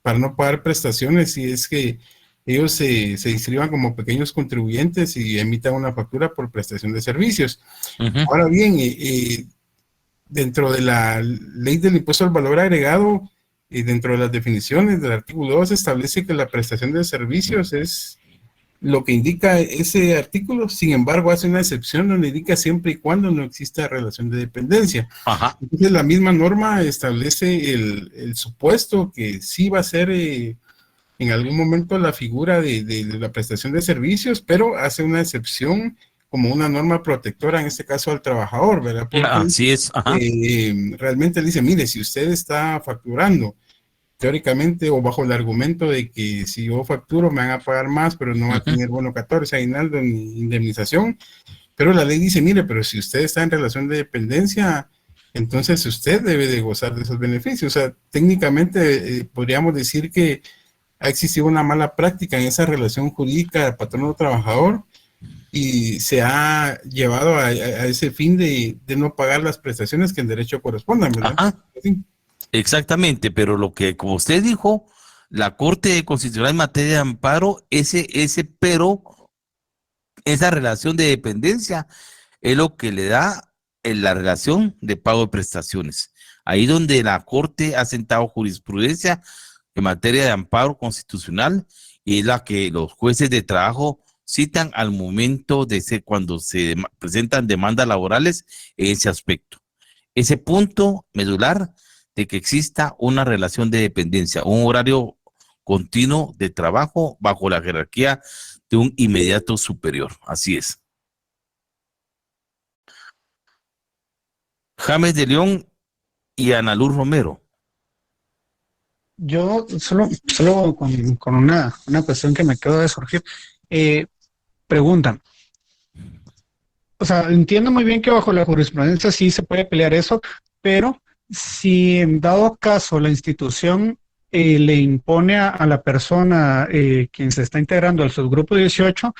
Speaker 7: para no pagar prestaciones, y es que ellos se inscriban como pequeños contribuyentes y emitan una factura por prestación de servicios. Ahora bien, dentro de la ley del impuesto al valor agregado y dentro de las definiciones del artículo 2 establece que la prestación de servicios es lo que indica ese artículo. Sin embargo, hace una excepción donde indica siempre y cuando no exista relación de dependencia. Entonces, la misma norma establece el supuesto que sí va a ser en algún momento la figura de la prestación de servicios, pero hace una excepción como una norma protectora, en este caso al trabajador, ¿verdad? Porque,
Speaker 1: así es.
Speaker 7: realmente le dice, mire, si usted está facturando teóricamente o bajo el argumento de que si yo facturo me van a pagar más, pero no va a tener bono 14, aguinaldo ni indemnización, pero la ley dice, mire, pero si usted está en relación de dependencia, entonces usted debe de gozar de esos beneficios. O sea, técnicamente podríamos decir que ha existido una mala práctica en esa relación jurídica patrono-trabajador y se ha llevado a ese fin de no pagar las prestaciones que en derecho correspondan, ¿verdad? Sí.
Speaker 1: Exactamente, pero lo que, como usted dijo, la Corte Constitucional en materia de amparo, esa relación de dependencia es lo que le da la relación de pago de prestaciones. Ahí donde la Corte ha sentado jurisprudencia en materia de amparo constitucional y es la que los jueces de trabajo citan al momento cuando se presentan demandas laborales en ese aspecto. Ese punto medular de que exista una relación de dependencia, un horario continuo de trabajo bajo la jerarquía de un inmediato superior. Así es. James de León y Ana Luz Romero.
Speaker 8: Yo solo con una cuestión que me quedó de surgir. Preguntan. O sea, entiendo muy bien que bajo la jurisprudencia sí se puede pelear eso, pero si en dado caso la institución le impone a la persona quien se está integrando al subgrupo 18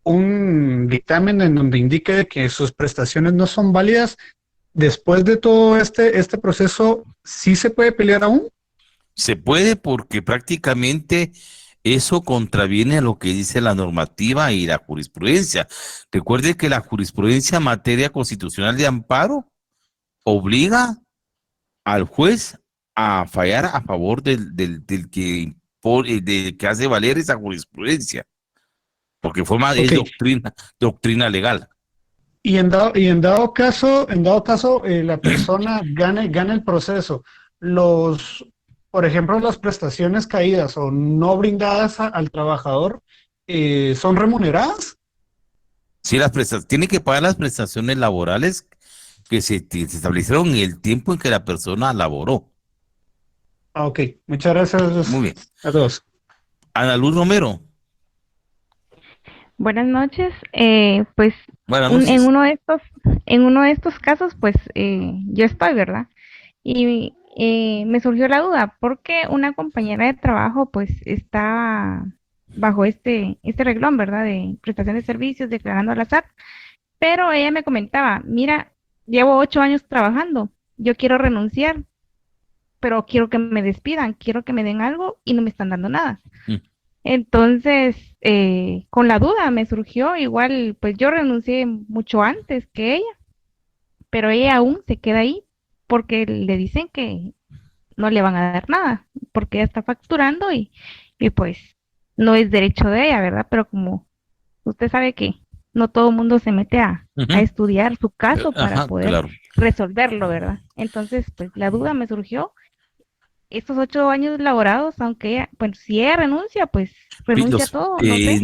Speaker 8: un dictamen en donde indique que sus prestaciones no son válidas, después de todo este proceso, ¿sí se puede pelear aún?
Speaker 1: Se puede porque prácticamente eso contraviene a lo que dice la normativa y la jurisprudencia. Recuerde que la jurisprudencia en materia constitucional de amparo obliga al juez a fallar a favor del que hace valer esa jurisprudencia, porque forma de doctrina legal.
Speaker 8: Y en dado caso, la persona gana el proceso, por ejemplo, las prestaciones caídas o no brindadas al trabajador, ¿son remuneradas?
Speaker 1: Sí, tiene que pagar las prestaciones laborales que se establecieron en el tiempo en que la persona laboró.
Speaker 8: Ok, muchas gracias.
Speaker 1: Muy bien.
Speaker 8: A todos.
Speaker 1: Ana Luz Romero.
Speaker 9: Buenas noches. Pues
Speaker 1: Buenas noches.
Speaker 9: en uno de estos casos, pues yo estoy, ¿verdad? Y me surgió la duda porque una compañera de trabajo, pues estaba bajo este reglón, ¿verdad? De prestación de servicios, declarando a la SAT, pero ella me comentaba, mira, llevo 8 años trabajando, yo quiero renunciar, pero quiero que me despidan, quiero que me den algo y no me están dando nada. Entonces, con la duda me surgió, igual, pues yo renuncié mucho antes que ella, pero ella aún se queda ahí porque le dicen que no le van a dar nada, porque ella está facturando y pues no es derecho de ella, ¿verdad? Pero como usted sabe que no todo el mundo se mete a estudiar su caso para poder resolverlo, ¿verdad? Entonces, pues la duda me surgió. Estos 8 años laborados, aunque ella, bueno, si ella renuncia, pues renuncia a todo, no sé.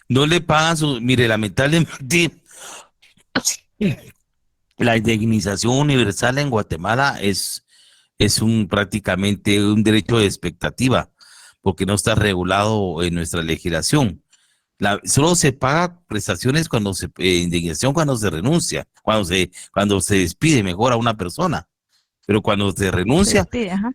Speaker 1: No le pagan mire, lamentablemente, la indemnización universal en Guatemala es prácticamente un derecho de expectativa, porque no está regulado en nuestra legislación. Solo se paga prestaciones indemnización cuando se renuncia, cuando se despide mejor a una persona. Pero cuando se renuncia,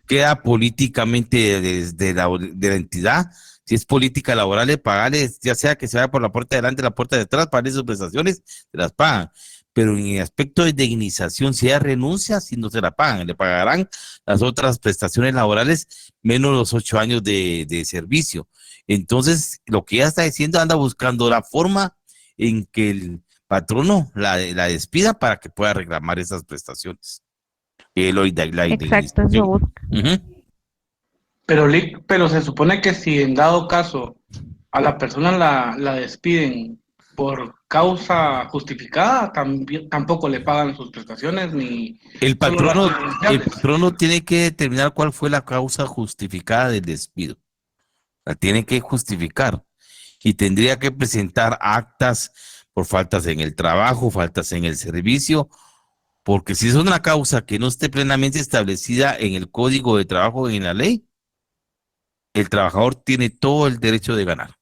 Speaker 1: queda políticamente de la entidad. Si es política laboral, pagarles, ya sea que se vaya por la puerta de delante, la puerta de atrás, pagarle sus prestaciones, se las pagan. pero en el aspecto de indemnización, si ella renuncia, si no se la pagan, le pagarán las otras prestaciones laborales menos los 8 años de servicio. Entonces, lo que ella está diciendo, anda buscando la forma en que el patrono la despida para que pueda reclamar esas prestaciones.
Speaker 9: Exacto, eso busca.
Speaker 4: Pero se supone que si en dado caso a la persona la despiden por causa justificada, tampoco le pagan sus prestaciones ni
Speaker 1: El
Speaker 4: solo las credenciales.
Speaker 1: patrono tiene que determinar cuál fue la causa justificada del despido. La tiene que justificar y tendría que presentar actas por faltas en el trabajo, faltas en el servicio, porque si es una causa que no esté plenamente establecida en el Código de Trabajo o en la ley, el trabajador tiene todo el derecho de ganar.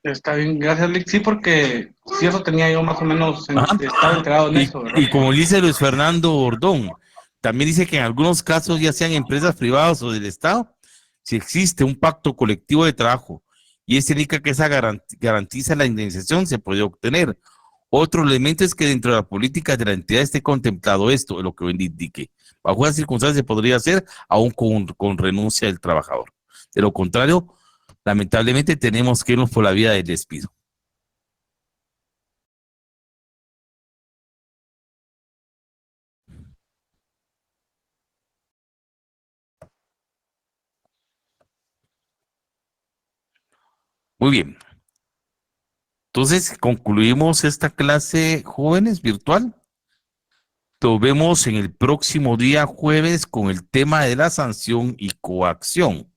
Speaker 4: Está bien, gracias, Lick. Sí, porque sí, eso tenía yo más o menos,
Speaker 1: Ajá.
Speaker 4: estaba enterado en eso, ¿verdad?
Speaker 1: Y como dice Luis Fernando Bordón, también dice que en algunos casos, ya sean empresas privadas o del Estado, si existe un pacto colectivo de trabajo y ese indica que esa garantiza la indemnización, se puede obtener. Otro elemento es que dentro de la política de la entidad esté contemplado esto, lo que indique. Bajo las circunstancias se podría hacer aún con renuncia del trabajador. De lo contrario, lamentablemente tenemos que irnos por la vía del despido. Muy bien. Entonces, concluimos esta clase, jóvenes, virtual. Nos vemos en el próximo día jueves con el tema de la sanción y coacción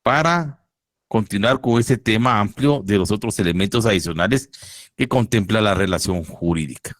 Speaker 1: para continuar con este tema amplio de los otros elementos adicionales que contempla la relación jurídica.